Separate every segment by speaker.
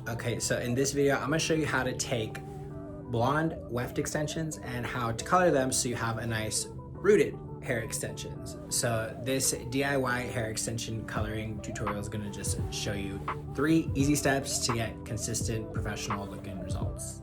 Speaker 1: Okay, so in this video, I'm gonna show you how to take blonde weft extensions and how to color them so you have a nice rooted hair extensions. So this DIY hair extension coloring tutorial is gonna just show you 3 easy steps to get consistent professional looking results.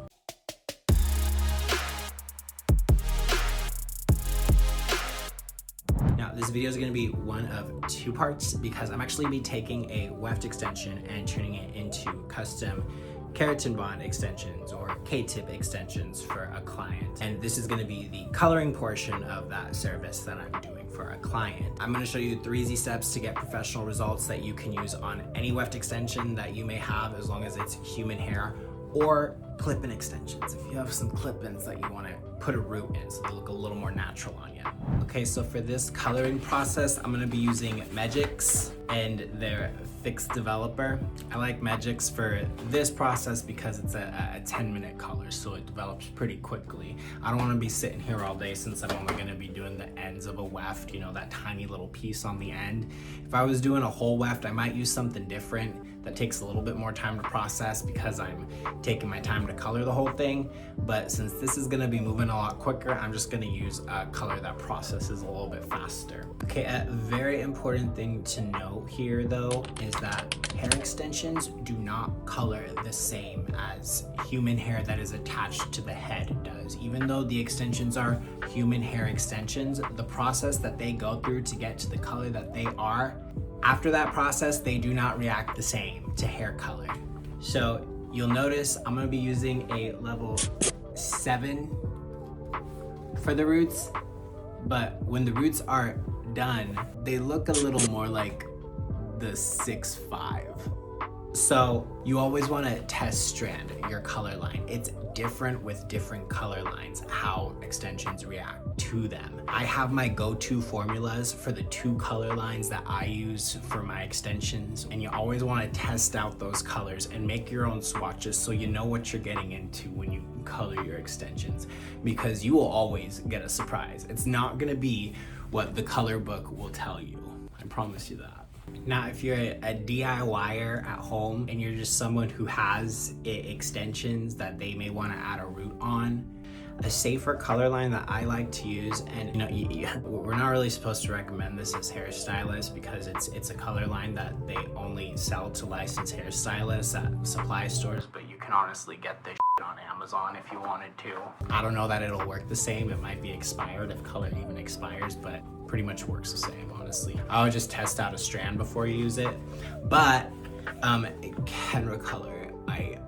Speaker 1: Now this video is going to be one of 2 parts because I'm actually be taking a weft extension and turning it into custom keratin bond extensions or K-tip extensions for a client. And this is going to be the coloring portion of that service that I'm doing for a client. I'm going to show you 3 easy steps to get professional results that you can use on any weft extension that you may have, as long as it's human hair, or clip-in extensions if you have some clip-ins that you want to put a root in so they look a little more natural on you. Okay, so for this coloring process, I'm going to be using Megix and their fix developer. I like Megix for this process because it's a 10-minute color, so it develops pretty quickly. I don't want to be sitting here all day since I'm only going to be doing the ends of a weft, you know, that tiny little piece on the end. If I was doing a whole weft, I might use something different that takes a little bit more time to process because I'm taking my time to color the whole thing. But since this is going to be moving a lot quicker, I'm just going to use a color that processes a little bit faster. Okay, a very important thing to know here though is that hair extensions do not color the same as human hair that is attached to the head does. Even though the extensions are human hair extensions, the process that they go through to get to the color that they are, after that process, they do not react the same to hair color. So you'll notice I'm gonna be using a level 7 for the roots, but when the roots are done, they look a little more like the 6.5. So you always want to test strand your color line. It's different with different color lines, how extensions react to them. I have my go-to formulas for the 2 color lines that I use for my extensions, and you always want to test out those colors and make your own swatches so you know what you're getting into when you color your extensions, because you will always get a surprise. It's not going to be what the color book will tell you. I promise you that. Now, if you're a DIYer at home and you're just someone who has extensions that they may want to add a root on, a safer color line that I like to use, and we're not really supposed to recommend this as hairstylists because it's a color line that they only sell to licensed hairstylists at supply stores, but you can honestly get this on Amazon if you wanted to. I don't know that it'll work the same. It might be expired if color even expires, but pretty much works the same, honestly. I would just test out a strand before you use it. But Kenra Color, I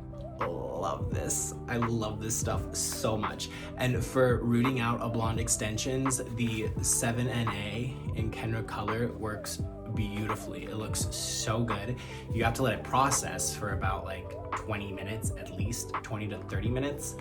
Speaker 1: love this. I love this stuff so much. And for rooting out a blonde extensions, the 7NA in Kenra Color works beautifully. It looks so good. You have to let it process for about like 20 minutes, at least 20 to 30 minutes.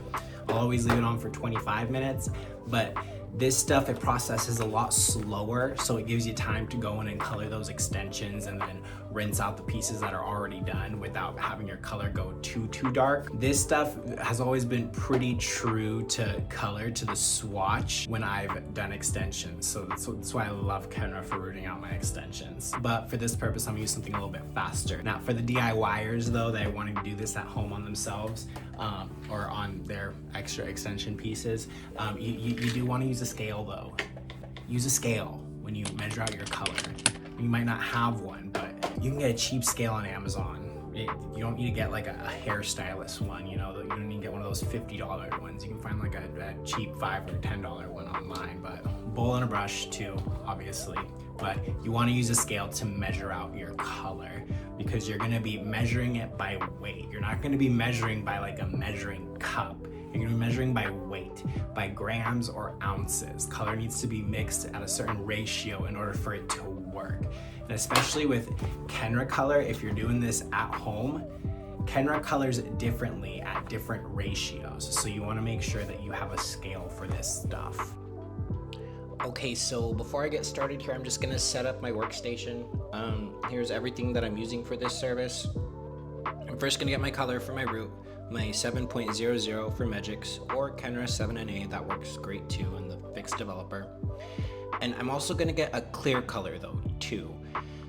Speaker 1: I'll always leave it on for 25 minutes, but this stuff, it processes a lot slower, so it gives you time to go in and color those extensions and then rinse out the pieces that are already done without having your color go too dark. This stuff has always been pretty true to color, to the swatch when I've done extensions, so that's why I love Kenra for rooting out my extensions. But for this purpose, I'm gonna use something a little bit faster. Now for the DIYers though, that are wanting to do this at home on themselves, or on their extra extension pieces, you do want to use a scale though. Use a scale when you measure out your color. You might not have one, but you can get a cheap scale on Amazon. You don't need to get like a hairstylist one, you know, you don't need to get one of those $50 ones. You can find like a cheap $5 or $10 one online, but bowl and a brush too, obviously. But you want to use a scale to measure out your color because you're going to be measuring it by weight. You're not going to be measuring by like a measuring cup. You're going to be measuring by weight, by grams or ounces. Color needs to be mixed at a certain ratio in order for it to work. And especially with Kenra Color, if you're doing this at home, Kenra colors differently at different ratios. So you want to make sure that you have a scale for this stuff. Okay, so before I get started here, I'm just gonna set up my workstation. Here's everything that I'm using for this service. I'm first gonna get my color for my root, my 7.00 for Megix, or Kenra 7NA, that works great too in the fix developer. And I'm also gonna get a clear color though, too.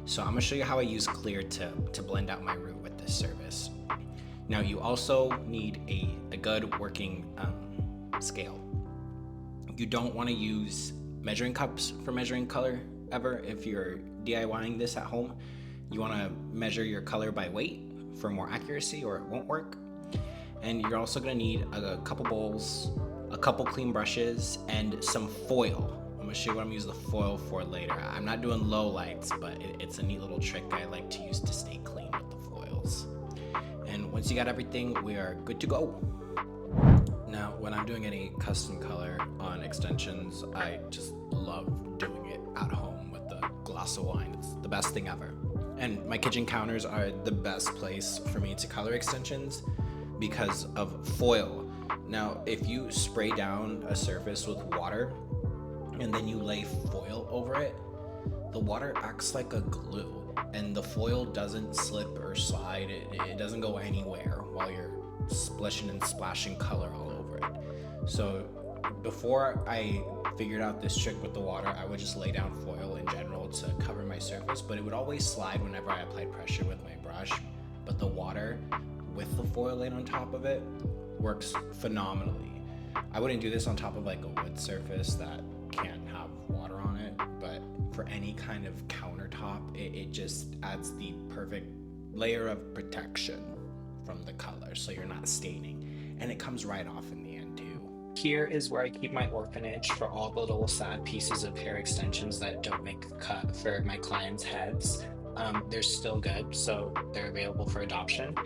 Speaker 1: So I'm gonna show you how I use clear to blend out my root with this service. Now you also need a good working scale. You don't want to use measuring cups for measuring color ever. If you're DIYing this at home, you want to measure your color by weight for more accuracy, or it won't work. And you're also going to need a couple bowls, a couple clean brushes, and some foil. I'm going to show you what I'm using the foil for later. I'm not doing low lights, but it's a neat little trick I like to use to stay clean with the foils. And once you got everything, we are good to go. Now, when I'm doing any custom color on extensions, I just love doing it at home with a glass of wine. It's the best thing ever. And my kitchen counters are the best place for me to color extensions because of foil. Now, if you spray down a surface with water and then you lay foil over it, the water acts like a glue and the foil doesn't slip or slide. It doesn't go anywhere while you're splishing and splashing color all over it. So before I figured out this trick with the water, I would just lay down foil in general to cover my surface, but it would always slide whenever I applied pressure with my brush. But the water with the foil laid on top of it works phenomenally. I wouldn't do this on top of like a wood surface that can't have water on it, but for any kind of countertop, it just adds the perfect layer of protection from the color, so you're not staining, and it comes right off in the end too.
Speaker 2: Here is where I keep my orphanage for all the little sad pieces of hair extensions that don't make the cut for my clients' heads. They're still good, so they're available for adoption.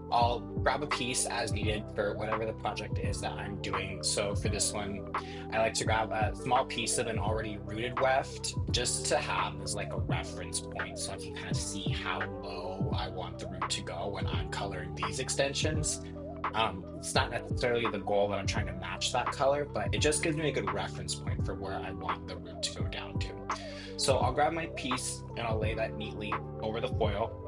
Speaker 2: I'll grab a piece as needed for whatever the project is that I'm doing. So for this one, I like to grab a small piece of an already rooted weft just to have as like a reference point, so I can kind of see how low I want the root to go when I'm coloring these extensions. It's not necessarily the goal that I'm trying to match that color, but it just gives me a good reference point for where I want the root to go down to. So I'll grab my piece and I'll lay that neatly over the foil,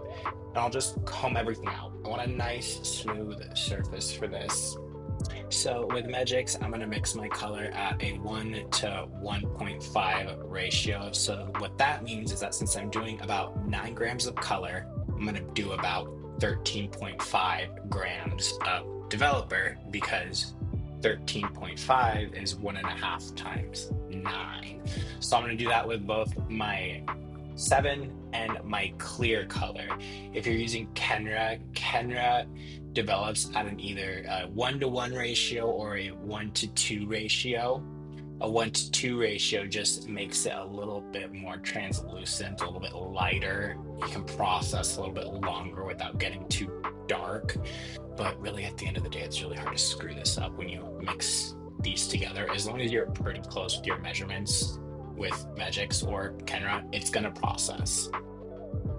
Speaker 2: and I'll just comb everything out. I want a nice smooth surface for this. So with Megix, I'm going to mix my color at a 1 to 1.5 ratio. So what that means is that since I'm doing about 9 grams of color, I'm going to do about 13.5 grams of developer, because 13.5 is 1.5 times 9. So I'm going to do that with both my 7 and my clear color. If you're using Kenra develops at an either a 1-to-1 ratio or a 1-to-2 ratio. A 1-to-2 ratio just makes it a little bit more translucent, a little bit lighter. You can process a little bit longer without getting too dark. But really, at the end of the day, it's really hard to screw this up when you mix these together. As long as you're pretty close with your measurements with Megix or Kenra, it's gonna process.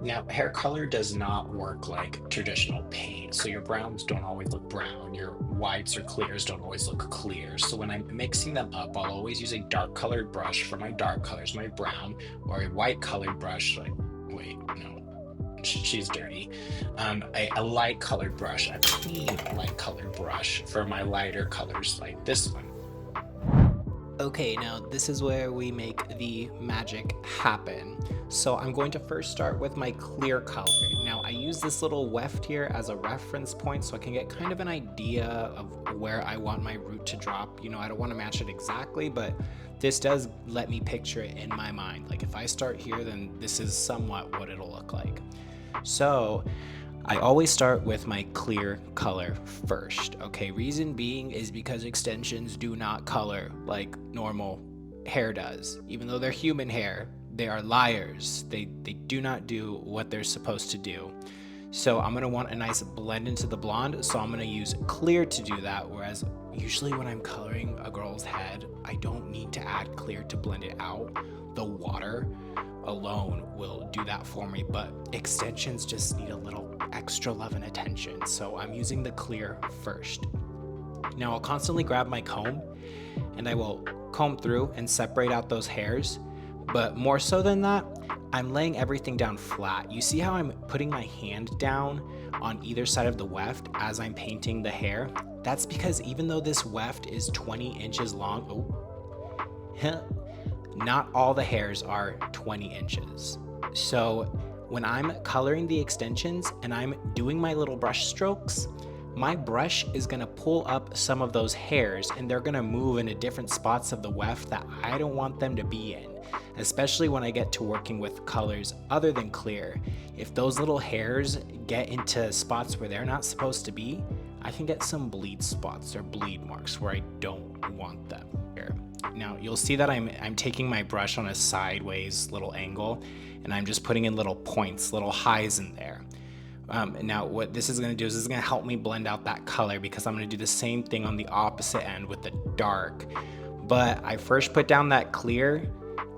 Speaker 2: Now, hair color does not work like traditional paint. So your browns don't always look brown. Your whites or clears don't always look clear. So when I'm mixing them up, I'll always use a dark colored brush for my dark colors, my brown, or a white colored brush, like, wait, no, she's dirty. A light colored brush, a clean light colored brush for my lighter colors like this one.
Speaker 1: Okay, now this is where we make the magic happen. So I'm going to first start with my clear color. Now I use this little weft here as a reference point so I can get kind of an idea of where I want my root to drop. You know, I don't want to match it exactly, but this does let me picture it in my mind. Like if I start here, then this is somewhat what it'll look like. So I always start with my clear color first. Okay, reason being is because extensions do not color like normal hair does. Even though they're human hair, they are liars. They do not do what they're supposed to do. So I'm gonna want a nice blend into the blonde, so I'm gonna use clear to do that, whereas usually when I'm coloring a girl's head, I don't need to add clear to blend it out. The water alone will do that for me, but extensions just need a little extra love and attention, so I'm using the clear first. Now I'll constantly grab my comb and I will comb through and separate out those hairs, but more so than that, I'm laying everything down flat. You see how I'm putting my hand down on either side of the weft as I'm painting the hair? That's because even though this weft is 20 inches long, not all the hairs are 20 inches. So when I'm coloring the extensions and I'm doing my little brush strokes, my brush is gonna pull up some of those hairs and they're gonna move into different spots of the weft that I don't want them to be in, especially when I get to working with colors other than clear. If those little hairs get into spots where they're not supposed to be, I can get some bleed spots or bleed marks where I don't want them here. Now you'll see that I'm taking my brush on a sideways little angle and I'm just putting in little points, little highs in there. Now what this is going to do is this is going to help me blend out that color, because I'm going to do the same thing on the opposite end with the dark. But I first put down that clear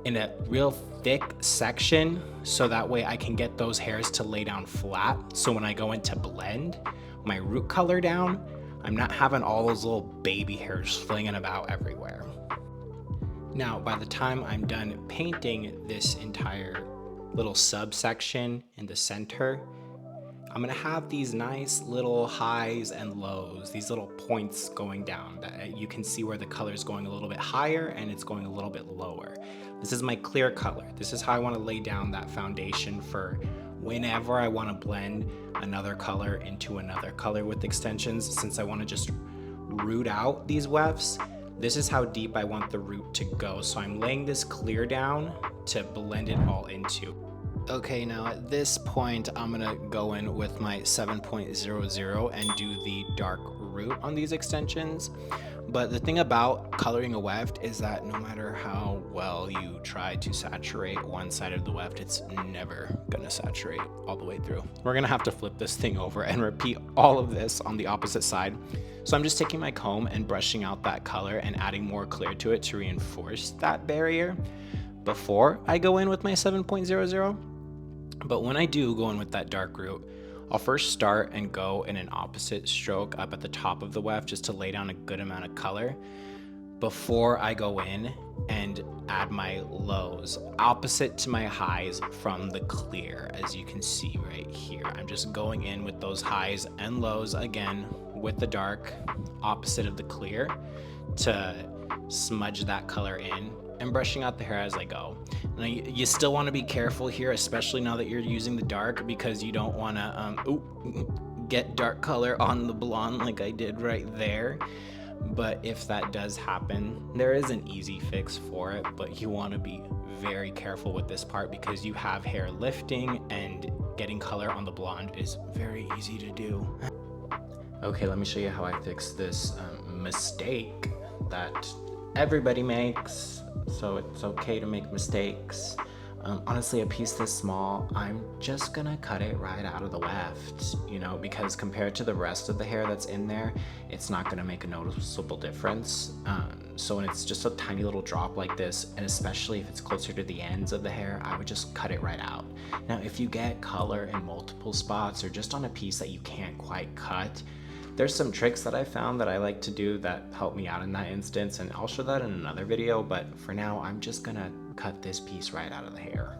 Speaker 1: in a real thick section so that way I can get those hairs to lay down flat. So when I go into blend my root color down, I'm not having all those little baby hairs flinging about everywhere. Now, by the time I'm done painting this entire little subsection in the center, I'm gonna have these nice little highs and lows, these little points going down that you can see where the color is going a little bit higher and it's going a little bit lower. This is my clear color. This is how I wanna lay down that foundation for whenever I wanna blend another color into another color with extensions. Since I wanna just root out these wefts, this is how deep I want the root to go. So I'm laying this clear down to blend it all into. Okay, now at this point, I'm gonna go in with my 7.00 and do the dark root on these extensions. But the thing about coloring a weft is that no matter how well you try to saturate one side of the weft, it's never gonna saturate all the way through. We're gonna have to flip this thing over and repeat all of this on the opposite side. So I'm just taking my comb and brushing out that color and adding more clear to it to reinforce that barrier before I go in with my 7.00. But when I do go in with that dark root, I'll first start and go in an opposite stroke up at the top of the weft just to lay down a good amount of color before I go in and add my lows opposite to my highs from the clear. As you can see right here, I'm just going in with those highs and lows again with the dark opposite of the clear to smudge that color in, and brushing out the hair as I go. Now you still want to be careful here, especially now that you're using the dark, because you don't want to get dark color on the blonde like I did right there. But if that does happen, there is an easy fix for it, but you want to be very careful with this part because you have hair lifting and getting color on the blonde is very easy to do. Okay, let me show you how I fix this mistake that everybody makes. So it's okay to make mistakes. Honestly, a piece this small, I'm just gonna cut it right out of the weft, you know, because compared to the rest of the hair that's in there, it's not gonna make a noticeable difference. So when it's just a tiny little drop like this, and especially if it's closer to the ends of the hair, I would just cut it right out. Now, if you get color in multiple spots or just on a piece that you can't quite cut, there's some tricks that I found that I like to do that help me out in that instance, and I'll show that in another video, but for now, I'm just gonna cut this piece right out of the hair.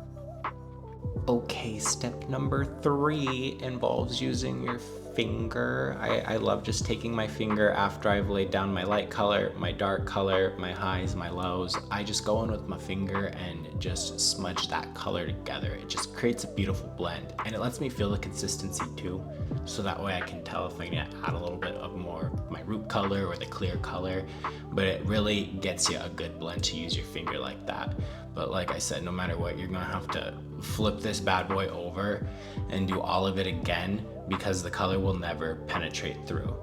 Speaker 1: Okay, step number 3 involves using your finger. I love just taking my finger after I've laid down my light color, my dark color, my highs, my lows. I just go in with my finger and just smudge that color together. It just creates a beautiful blend, and it lets me feel the consistency too, so that way I can tell if I need to add a little bit of more my root color or the clear color. But it really gets you a good blend to use your finger like that. But like I said, no matter what, you're gonna have to flip this bad boy over and do all of it again because the color will never penetrate through.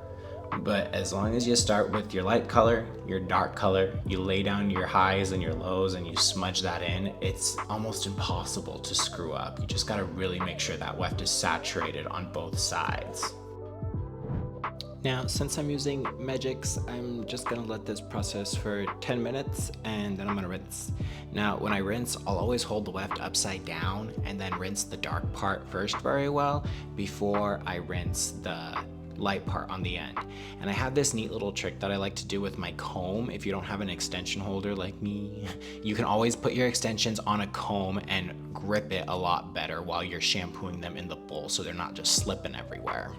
Speaker 1: But as long as you start with your light color, your dark color, you lay down your highs and your lows and you smudge that in, it's almost impossible to screw up. You just gotta really make sure that weft is saturated on both sides. Now, since I'm using Megix, I'm just gonna let this process for 10 minutes and then I'm gonna rinse. Now, when I rinse, I'll always hold the weft upside down and then rinse the dark part first very well before I rinse the light part on the end. And I have this neat little trick that I like to do with my comb. If you don't have an extension holder like me, you can always put your extensions on a comb and grip it a lot better while you're shampooing them in the bowl so they're not just slipping everywhere.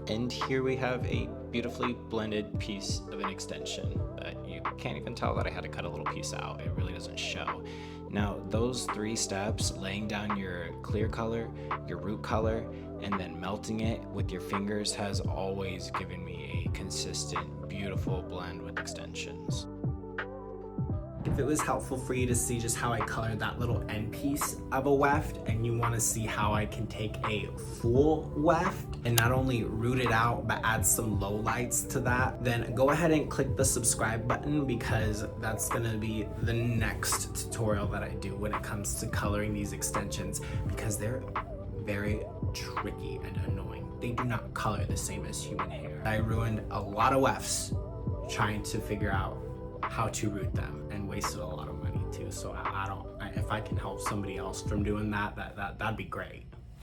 Speaker 1: And here we have a beautifully blended piece of an extension, but you can't even tell that I had to cut a little piece out. It really doesn't show. Now, those 3 steps, laying down your clear color, your root color, and then melting it with your fingers, has always given me a consistent, beautiful blend with extensions. If it was helpful for you to see just how I colored that little end piece of a weft, and you want to see how I can take a full weft and not only root it out but add some low lights to that, then go ahead and click the subscribe button, because that's going to be the next tutorial that I do when it comes to coloring these extensions, because they're very tricky and annoying. They do not color the same as human hair. I ruined a lot of wefts trying to figure out how to root them, and wasted a lot of money too. So if I can help somebody else from doing that, that'd be great.